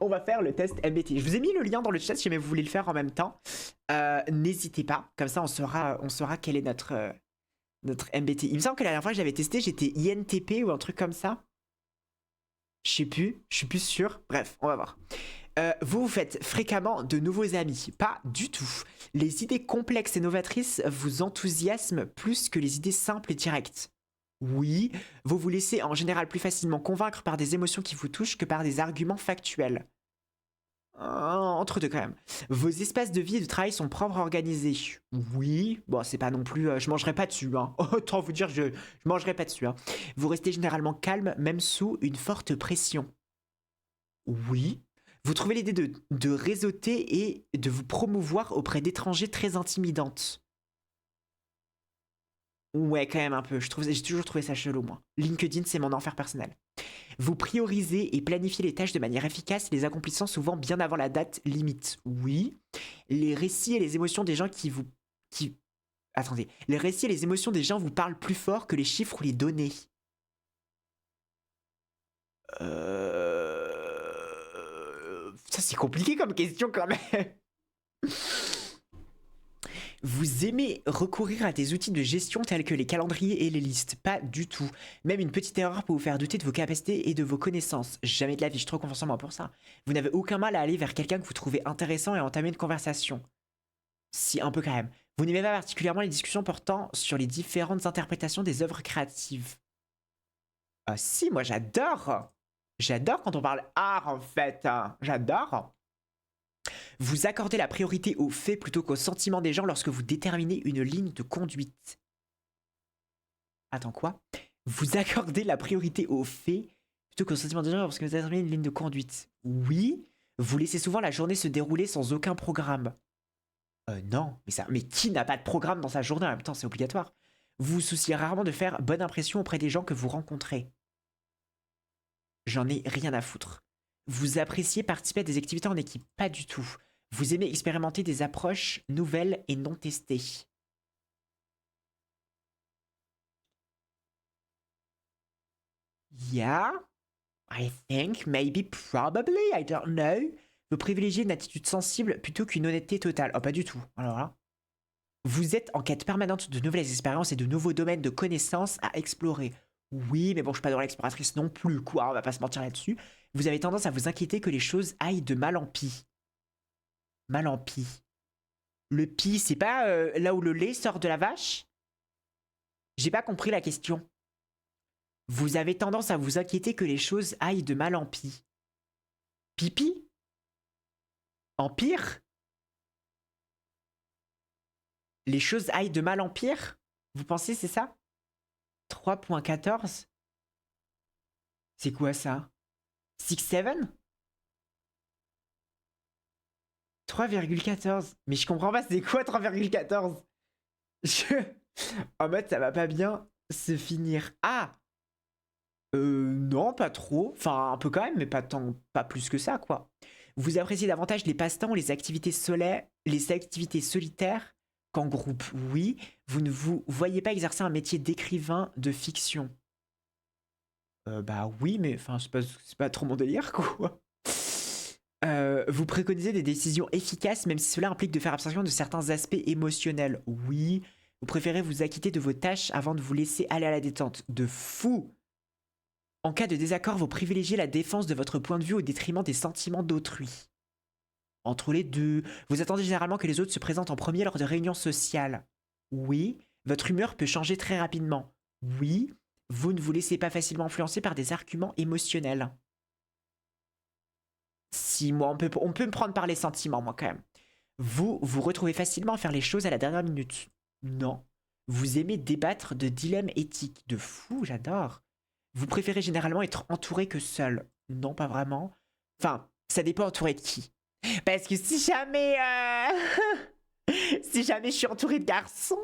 on va faire le test MBTI. Je vous ai mis le lien dans le chat si jamais vous voulez le faire en même temps. N'hésitez pas, comme ça on saura quel est notre MBTI. Il me semble que la dernière fois que j'avais testé, j'étais INTP ou un truc comme ça. Je suis plus sûr. Bref, on va voir. Vous faites fréquemment de nouveaux amis. Pas du tout. Les idées complexes et novatrices vous enthousiasment plus que les idées simples et directes. Oui, vous vous laissez en général plus facilement convaincre par des émotions qui vous touchent que par des arguments factuels. Entre deux quand même. Vos espaces de vie et de travail sont propres organisés. Oui, bon c'est pas non plus... je mangerai pas dessus, hein. Autant vous dire, je mangerai pas dessus, hein. Vous restez généralement calme, même sous une forte pression. Oui. Vous trouvez l'idée de réseauter et de vous promouvoir auprès d'étrangers très intimidantes. Ouais, quand même un peu. J'ai toujours trouvé ça chelou, moi. LinkedIn, c'est mon enfer personnel. Vous priorisez et planifiez les tâches de manière efficace, les accomplissant souvent bien avant la date limite. Oui. Les récits et les émotions des gens Attendez. Les récits et les émotions des gens vous parlent plus fort que les chiffres ou les données. Ça, c'est compliqué comme question, quand même. Vous aimez recourir à des outils de gestion tels que les calendriers et les listes? Pas du tout. Même une petite erreur peut vous faire douter de vos capacités et de vos connaissances. Jamais de la vie, je suis trop confiance en moi pour ça. Vous n'avez aucun mal à aller vers quelqu'un que vous trouvez intéressant et entamer une conversation. Si, un peu quand même. Vous n'aimez pas particulièrement les discussions portant sur les différentes interprétations des œuvres créatives. Ah si, moi j'adore. J'adore quand on parle art en fait. J'adore. Vous accordez la priorité aux faits plutôt qu'aux sentiments des gens lorsque vous déterminez une ligne de conduite. Attends, quoi? Vous accordez la priorité aux faits plutôt qu'aux sentiments des gens lorsque vous déterminez une ligne de conduite. Oui. Vous laissez souvent la journée se dérouler sans aucun programme. Non. Mais qui n'a pas de programme dans sa journée en même temps? C'est obligatoire. Vous vous souciez rarement de faire bonne impression auprès des gens que vous rencontrez. J'en ai rien à foutre. Vous appréciez participer à des activités en équipe? Pas du tout. Vous aimez expérimenter des approches nouvelles et non testées? Yeah, I think, maybe, probably, I don't know. Vous privilégiez une attitude sensible plutôt qu'une honnêteté totale. Oh, pas du tout. Alors là. Vous êtes en quête permanente de nouvelles expériences et de nouveaux domaines de connaissances à explorer. Oui, mais bon, je suis pas dans l'exploratrice non plus, quoi, on va pas se mentir là-dessus. Vous avez tendance à vous inquiéter que les choses aillent de mal en pis. Mal en pis. Le pis, c'est pas là où le lait sort de la vache? J'ai pas compris la question. Vous avez tendance à vous inquiéter que les choses aillent de mal en pis. Pipi? Empire? Les choses aillent de mal en pire? Vous pensez c'est ça? 3.14? C'est quoi ça? 6-7? 3,14. Mais je comprends pas, c'est quoi 3,14? En mode, ça va pas bien se finir. Ah! Non, pas trop. Enfin, un peu quand même, mais pas plus que ça, quoi. Vous appréciez davantage les passe-temps ou les activités solitaires qu'en groupe? Oui. Vous ne vous voyez pas exercer un métier d'écrivain de fiction? Bah oui, mais enfin, c'est pas trop mon délire, quoi. Vous préconisez des décisions efficaces, même si cela implique de faire abstraction de certains aspects émotionnels? Oui. Vous préférez vous acquitter de vos tâches avant de vous laisser aller à la détente? De fou! En cas de désaccord, vous privilégiez la défense de votre point de vue au détriment des sentiments d'autrui. Entre les deux, vous attendez généralement que les autres se présentent en premier lors de réunions sociales? Oui. Votre humeur peut changer très rapidement? Oui. Vous ne vous laissez pas facilement influencer par des arguments émotionnels? Si, moi, on peut me prendre par les sentiments, moi, quand même. Vous vous retrouvez facilement à faire les choses à la dernière minute? Non. Vous aimez débattre de dilemmes éthiques? De fou, j'adore. Vous préférez généralement être entouré que seul? Non, pas vraiment. Enfin, ça dépend entouré de qui. Parce que si jamais... si jamais je suis entouré de garçons...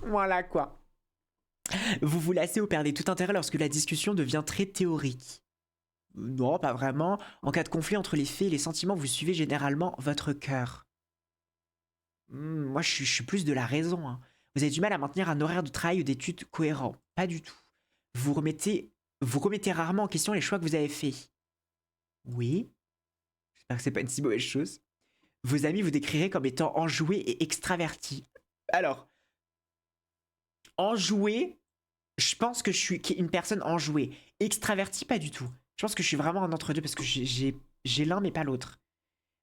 voilà, quoi. Vous vous lassez ou perdez tout intérêt lorsque la discussion devient très théorique? Non, pas vraiment. En cas de conflit entre les faits et les sentiments, vous suivez généralement votre cœur. Moi, je suis plus de la raison, hein. Vous avez du mal à maintenir un horaire de travail ou d'études cohérent? Pas du tout. Vous remettez Vous remettez rarement en question les choix que vous avez faits. Oui. J'espère que c'est pas une si mauvaise chose. Vos amis vous décriraient comme étant enjoués et extravertis. Alors, enjoué, je pense que je suis une personne enjouée. Extraverti, pas du tout. Je pense que je suis vraiment un entre-deux parce que j'ai l'un mais pas l'autre.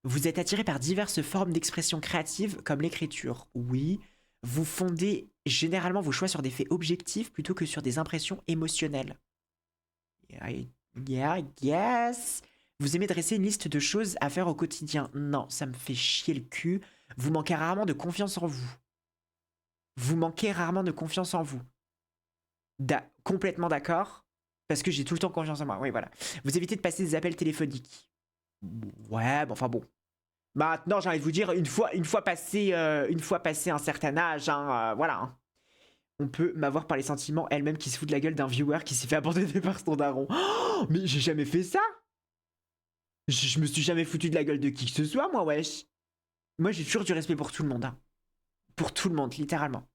Vous êtes attiré par diverses formes d'expression créative comme l'écriture. Oui. Vous fondez généralement vos choix sur des faits objectifs plutôt que sur des impressions émotionnelles. Yeah, yes. Vous aimez dresser une liste de choses à faire au quotidien. Non, ça me fait chier le cul. Vous manquez rarement de confiance en vous. Vous manquez rarement de confiance en vous. Complètement d'accord. Parce que j'ai tout le temps confiance en moi. Oui, voilà. Vous évitez de passer des appels téléphoniques. Ouais, bon, enfin bon. Maintenant, j'ai envie de vous dire, une fois passé un certain âge, hein, voilà. Hein. On peut m'avoir par les sentiments elle-même qui se fout de la gueule d'un viewer qui s'est fait abandonner par son daron. Oh, mais j'ai jamais fait ça. Je me suis jamais foutu de la gueule de qui que ce soit, moi, wesh. Moi, j'ai toujours du respect pour tout le monde. Hein. Pour tout le monde, littéralement.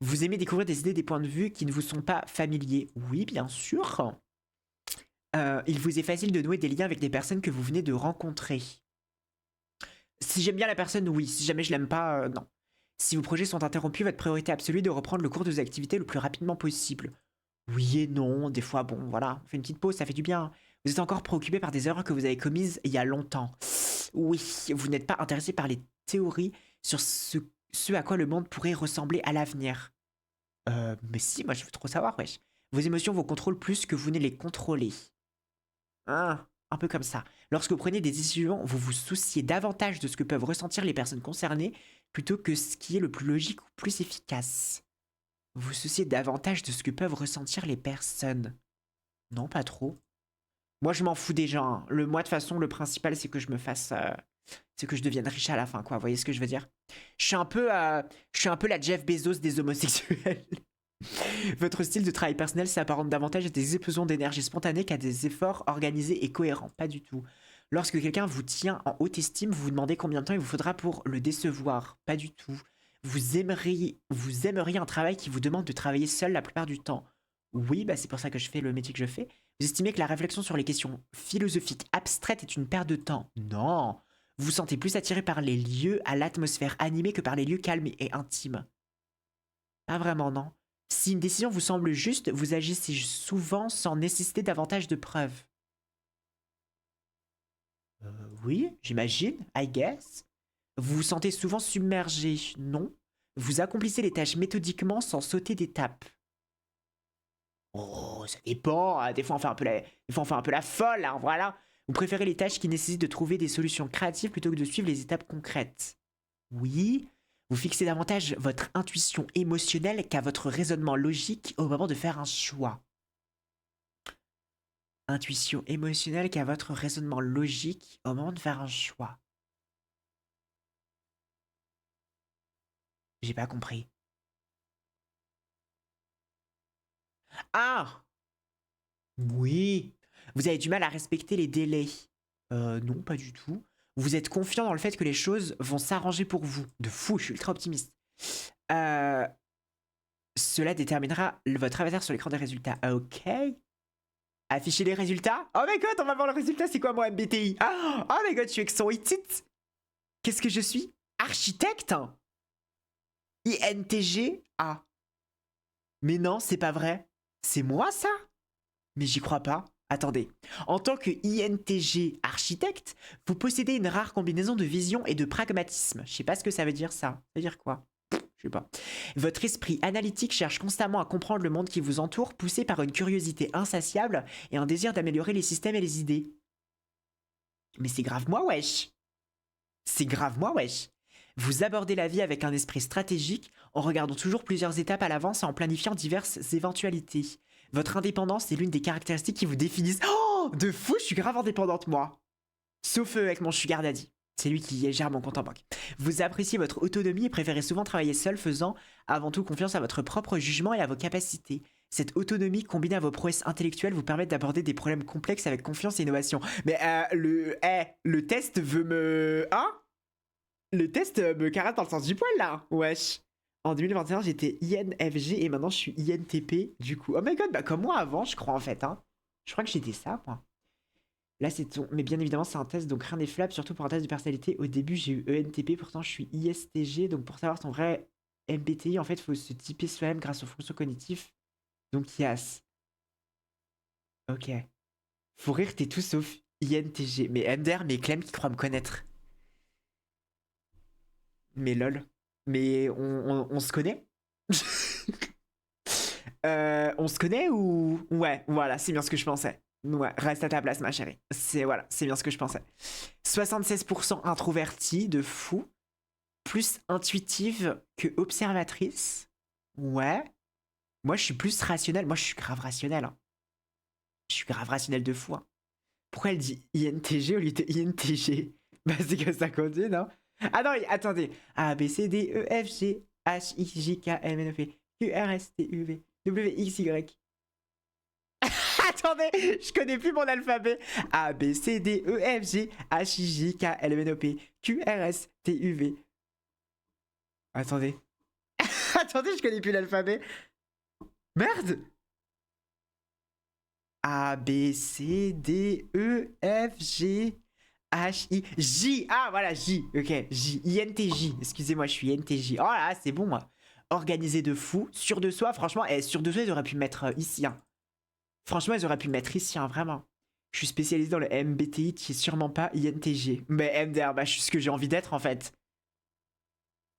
Vous aimez découvrir des idées, des points de vue qui ne vous sont pas familiers. Oui, bien sûr. Il vous est facile de nouer des liens avec des personnes que vous venez de rencontrer. Si j'aime bien la personne, oui. Si jamais je l'aime pas, non. Si vos projets sont interrompus, votre priorité absolue est de reprendre le cours de vos activités le plus rapidement possible. Oui et non, des fois, bon, voilà, on fait une petite pause, ça fait du bien. Vous êtes encore préoccupé par des erreurs que vous avez commises il y a longtemps. Oui, vous n'êtes pas intéressé par les théories sur ce à quoi le monde pourrait ressembler à l'avenir. Mais si, moi je veux trop savoir, wesh. Vos émotions vous contrôlent plus que vous ne les contrôlez. Ah, un peu comme ça. Lorsque vous prenez des décisions, vous vous souciez davantage de ce que peuvent ressentir les personnes concernées plutôt que ce qui est le plus logique ou plus efficace. Vous vous souciez davantage de ce que peuvent ressentir les personnes. Non, pas trop. Moi, je m'en fous des gens. Hein. Moi, de toute façon, le principal, c'est que je me fasse... c'est que je devienne riche à la fin, quoi. Vous voyez ce que je veux dire? Je suis un peu la Jeff Bezos des homosexuels. Votre style de travail personnel s'apparente davantage à des explosions d'énergie spontanée qu'à des efforts organisés et cohérents. Pas du tout. Lorsque quelqu'un vous tient en haute estime, vous vous demandez combien de temps il vous faudra pour le décevoir. Pas du tout. Vous aimeriez un travail qui vous demande de travailler seul la plupart du temps. Oui, bah c'est pour ça que je fais le métier que je fais. Vous estimez que la réflexion sur les questions philosophiques abstraites est une perte de temps. Non. Vous vous sentez plus attiré par les lieux à l'atmosphère animée que par les lieux calmes et intimes. Pas vraiment, non. Si une décision vous semble juste, vous agissez souvent sans nécessiter davantage de preuves. Oui, j'imagine, I guess. Vous vous sentez souvent submergé, non. Vous accomplissez les tâches méthodiquement sans sauter d'étapes. Oh, ça dépend. Hein. Des fois, on fait un peu la folle, hein, voilà. Vous préférez les tâches qui nécessitent de trouver des solutions créatives plutôt que de suivre les étapes concrètes. Oui. Vous fixez davantage votre intuition émotionnelle qu'à votre raisonnement logique au moment de faire un choix. Intuition émotionnelle qu'à votre raisonnement logique au moment de faire un choix. J'ai pas compris. Ah! Oui. Vous avez du mal à respecter les délais. Non, pas du tout. Vous êtes confiant dans le fait que les choses vont s'arranger pour vous. De fou, je suis ultra optimiste. Cela déterminera votre avatar sur l'écran des résultats. Ok. Afficher les résultats. Oh my god, on va voir le résultat. C'est quoi mon MBTI? Oh my god, je suis excited. Qu'est-ce que je suis? Architecte? INTG? Ah. Mais non, c'est pas vrai. C'est moi ça? Mais j'y crois pas. Attendez. En tant que INTG architecte, vous possédez une rare combinaison de vision et de pragmatisme. Je sais pas ce que ça veut dire ça. Ça veut dire quoi? Je sais pas. Votre esprit analytique cherche constamment à comprendre le monde qui vous entoure, poussé par une curiosité insatiable et un désir d'améliorer les systèmes et les idées. Mais c'est grave moi, wesh. C'est grave moi, wesh. Vous abordez la vie avec un esprit stratégique, en regardant toujours plusieurs étapes à l'avance et en planifiant diverses éventualités. Votre indépendance est l'une des caractéristiques qui vous définissent. Oh, de fou, je suis grave indépendante, moi. Sauf avec mon sugar daddy. C'est lui qui gère mon compte en banque. Vous appréciez votre autonomie et préférez souvent travailler seul, faisant avant tout confiance à votre propre jugement et à vos capacités. Cette autonomie combinée à vos prouesses intellectuelles vous permet d'aborder des problèmes complexes avec confiance et innovation. Mais le test veut me... Hein? Le test me carate dans le sens du poil, là. Wesh. En 2021, j'étais INFG et maintenant je suis INTP, du coup. Oh my god, bah comme moi avant, je crois en fait, hein. Je crois que j'étais ça, moi. Là, c'est ton... Mais bien évidemment, c'est un test, donc rien n'est flap, surtout pour un test de personnalité. Au début, j'ai eu ENTP, pourtant je suis ISTG, donc pour savoir ton vrai MBTI, en fait, il faut se typer soi-même grâce aux fonctions cognitives. Donc, YAS. Ok. Faut rire, t'es tout sauf INTG. Mais MDR, mais Clem qui croit me connaître. Mais lol. Mais on se connaît. On se connaît ou... Ouais, voilà, c'est bien ce que je pensais. Ouais, reste à ta place, ma chérie. Voilà, c'est bien ce que je pensais. 76% introvertie, de fou. Plus intuitive que observatrice. Ouais. Moi, je suis plus rationnel. Moi, je suis grave rationnel. Hein. Je suis grave rationnel de fou. Hein. Pourquoi elle dit INTG au lieu de INTG? Bah, c'est que ça continue, non? Ah non, attendez. A, B, C, D, E, F, G, H, I, J, K, L, M, N, O, P, Q, R, S, T, U, V, W, X, Y. Attendez, je connais plus mon alphabet. A, B, C, D, E, F, G, H, I, J, K, L, M, N, O, P, Q, R, S, T, U, V. Attendez. Attendez, je connais plus l'alphabet. Merde. A, B, C, D, E, F, G, H, I, J. Ah, voilà, J. Ok, J. INTJ. Excusez-moi, je suis INTJ. Oh là, c'est bon, moi. Organisé de fou. Sûr de soi, franchement. Sûr de soi, ils auraient pu me mettre ici. Hein. Franchement, ils auraient pu me mettre ici, hein, vraiment. Je suis spécialisé dans le MBTI, qui est sûrement pas INTJ. Mais MDR, bah, je suis ce que j'ai envie d'être, en fait.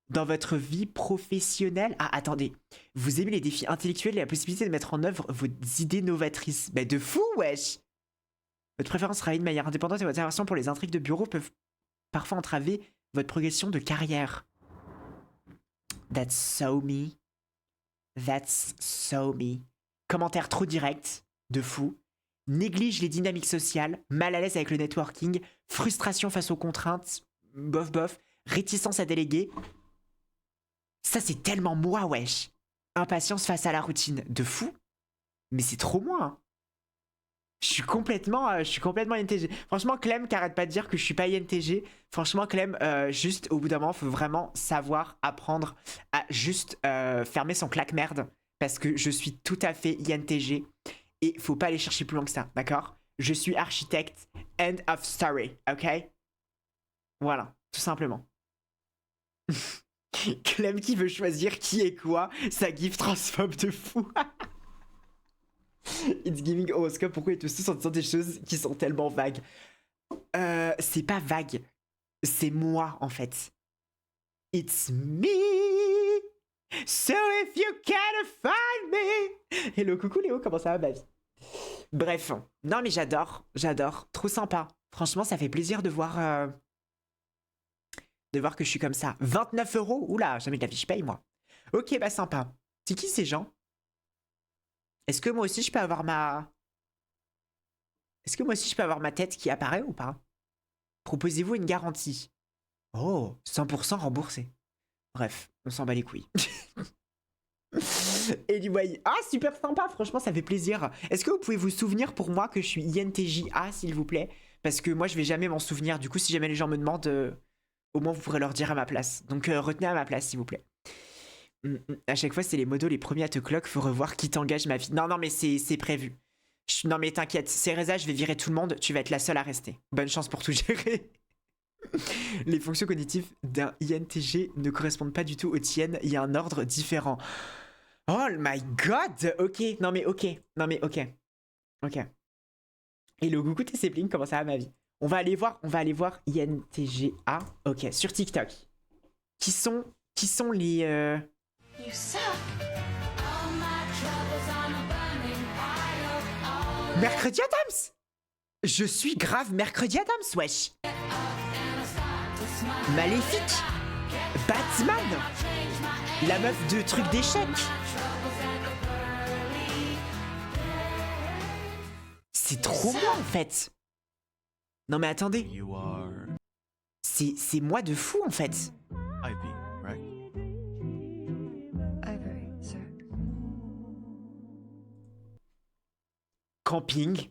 Dans votre vie professionnelle... Ah, attendez. Vous aimez les défis intellectuels et la possibilité de mettre en œuvre vos idées novatrices. Bah, de fou, wesh. Votre préférence travailler de manière indépendante et votre aversion pour les intrigues de bureau peuvent parfois entraver votre progression de carrière. That's so me. That's so me. Commentaire trop direct, de fou. Néglige les dynamiques sociales, mal à l'aise avec le networking, frustration face aux contraintes, bof bof, réticence à déléguer. Ça, c'est tellement moi, wesh. Impatience face à la routine, de fou. Mais c'est trop moi, hein. Je suis complètement INTG. Franchement, Clem, qui arrête pas de dire que je suis pas INTG. Franchement, Clem, juste au bout d'un moment, faut vraiment savoir apprendre à juste fermer son claque-merde. Parce que je suis tout à fait INTG. Et faut pas aller chercher plus loin que ça, d'accord? Je suis architecte. End of story, ok? Voilà, tout simplement. Clem qui veut choisir qui est quoi, ça gif transphobe de fou. It's giving horoscope, pourquoi ils tous en disant des choses qui sont tellement vagues? C'est pas vague, c'est moi en fait. It's me, so if you can't find me. Hello, coucou Léo, comment ça va ma vie? Bref, non mais j'adore, trop sympa. Franchement, ça fait plaisir de voir que je suis comme ça. 29 €, oula, jamais de la vie je paye moi. Ok, bah sympa. C'est qui ces gens? Est-ce que moi aussi je peux avoir ma... Est-ce que moi aussi je peux avoir ma tête qui apparaît ou pas? Proposez-vous une garantie? Oh, 100% remboursé. Bref, on s'en bat les couilles. Anyway, ah super sympa, franchement ça fait plaisir. Est-ce que vous pouvez vous souvenir pour moi que je suis INTJA s'il vous plaît? Parce que moi je vais jamais m'en souvenir, du coup si jamais les gens me demandent, au moins vous pourrez leur dire à ma place. Donc retenez à ma place s'il vous plaît. À chaque fois, c'est les modos les premiers à te cloque. Faut revoir qui t'engage, ma vie. Non, non, mais c'est prévu. Non, mais t'inquiète. Cereza, je vais virer tout le monde. Tu vas être la seule à rester. Bonne chance pour tout gérer. Les fonctions cognitives d'un INTG ne correspondent pas du tout aux tiennes. Il y a un ordre différent. Oh my god. Ok. Non, mais ok. Non, mais ok. Ok. Hello, coucou tes siblings. Comment ça va, ma vie? On va aller voir INTGA. Ok. Sur TikTok. Qui sont les... Mercredi Adams. Je suis grave Mercredi Adams, wesh. Maléfique. Batman. La meuf de truc d'échecs. C'est trop moi en fait. Non mais attendez. C'est moi de fou en fait. Camping,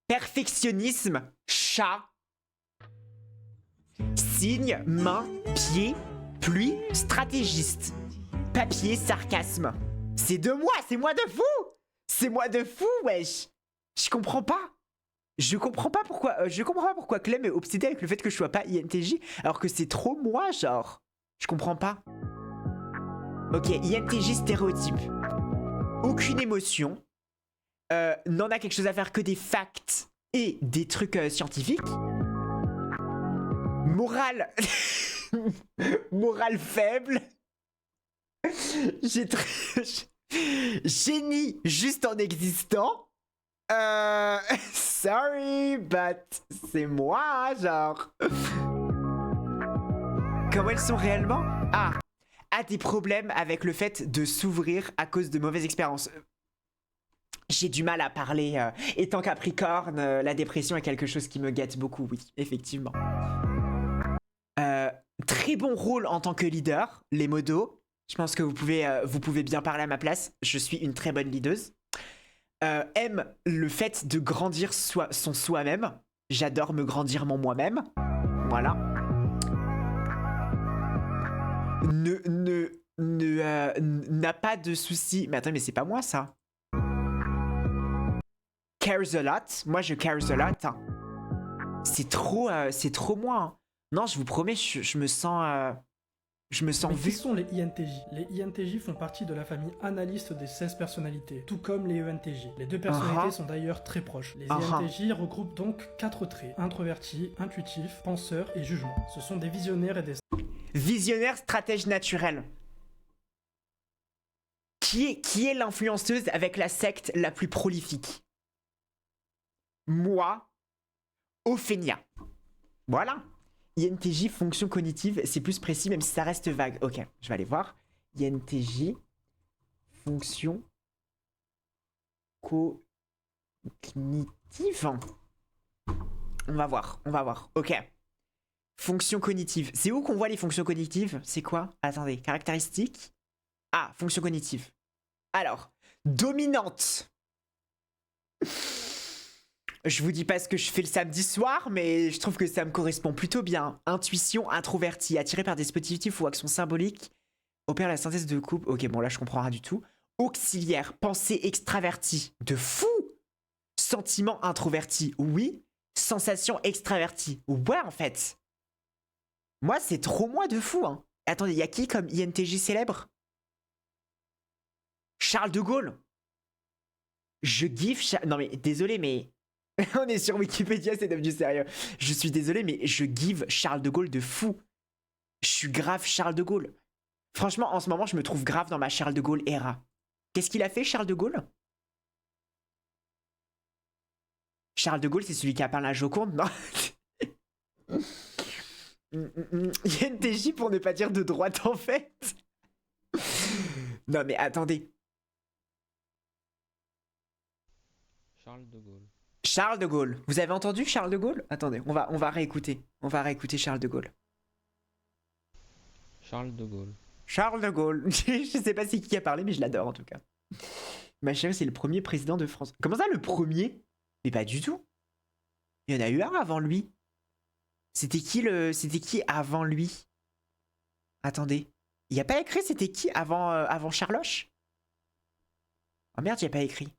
perfectionnisme, chat, signe, main, pied, pluie, stratégiste, papier, sarcasme. C'est de moi, c'est moi de fou. C'est moi de fou, wesh. Je comprends pas. Je comprends pas pourquoi Clem est obsédé avec le fait que je sois pas INTJ alors que c'est trop moi, genre. Je comprends pas. Ok, INTJ stéréotype. Aucune émotion. N'en a quelque chose à faire que des facts et des trucs scientifiques. Morale. Morale faible. J'ai très... Génie juste en existant. Sorry, but c'est moi, genre. Comment elles sont réellement? Ah, a des problèmes avec le fait de s'ouvrir à cause de mauvaises expériences. J'ai du mal à parler. Étant Capricorne, la dépression est quelque chose qui me gâte beaucoup, oui, effectivement. Très bon rôle en tant que leader, les modos. Je pense que vous pouvez bien parler à ma place. Je suis une très bonne leaduse. Aime le fait de grandir son soi-même. J'adore me grandir mon moi-même. Voilà. N'a pas de soucis. Mais attends, mais c'est pas moi ça. Cares a lot. Moi je cares a lot. Hein. C'est trop moi. Hein. Non, je vous promets, je me sens. Je me sens vu. Qui sont les INTJ? Les INTJ font partie de la famille analyste des 16 personnalités, tout comme les ENTJ. Les deux personnalités sont d'ailleurs très proches. Les INTJ regroupent donc 4 traits: introverti, intuitif, penseur et jugement. Ce sont des visionnaires et des... Visionnaire, stratège naturel. Qui est l'influenceuse avec la secte la plus prolifique? Moi, Ophénia. Voilà. INTJ, fonction cognitive, c'est plus précis même si ça reste vague. Ok, je vais aller voir. INTJ, fonction cognitive. On va voir. Ok. Fonction cognitive. C'est où qu'on voit les fonctions cognitives? C'est quoi? Attendez, caractéristiques. Ah, fonction cognitive. Alors, dominante. Je vous dis pas ce que je fais le samedi soir, mais je trouve que ça me correspond plutôt bien. Intuition, introverti, attiré par des dispositifs ou actions symboliques, opère la synthèse de couple. Ok, bon là je comprends rien du tout. Auxiliaire, pensée extravertie, de fou. Sentiment introverti, oui. Sensation extravertie, ouais en fait. Moi c'est trop moi de fou. Hein. Attendez, y a qui comme INTJ célèbre? Charles de Gaulle. Je giffe Non mais désolé mais... On est sur Wikipédia, c'est devenu sérieux. Je suis désolé, mais je give Charles de Gaulle de fou. Je suis grave Charles de Gaulle. Franchement, en ce moment, je me trouve grave dans ma Charles de Gaulle era. Qu'est-ce qu'il a fait, Charles de Gaulle? Charles de Gaulle, c'est celui qui a parlé à Joconde, non? INTJ pour ne pas dire de droite, en fait. Non, mais attendez. Charles de Gaulle. Charles de Gaulle. Vous avez entendu Charles de Gaulle? Attendez, on va réécouter. On va réécouter Charles de Gaulle. Charles de Gaulle. Charles de Gaulle. Je sais pas c'est qui a parlé, mais je l'adore en tout cas. Ma chérie, c'est le premier président de France. Comment ça, le premier? Mais pas du tout. Il y en a eu un avant lui. C'était qui avant lui? Attendez. Il n'y a pas écrit c'était qui avant Charloche? Oh merde, il n'y a pas écrit.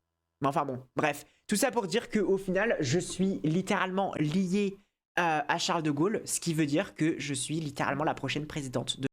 Mais enfin bon, bref. Tout ça pour dire qu'au final, je suis littéralement lié à Charles de Gaulle, ce qui veut dire que je suis littéralement la prochaine présidente de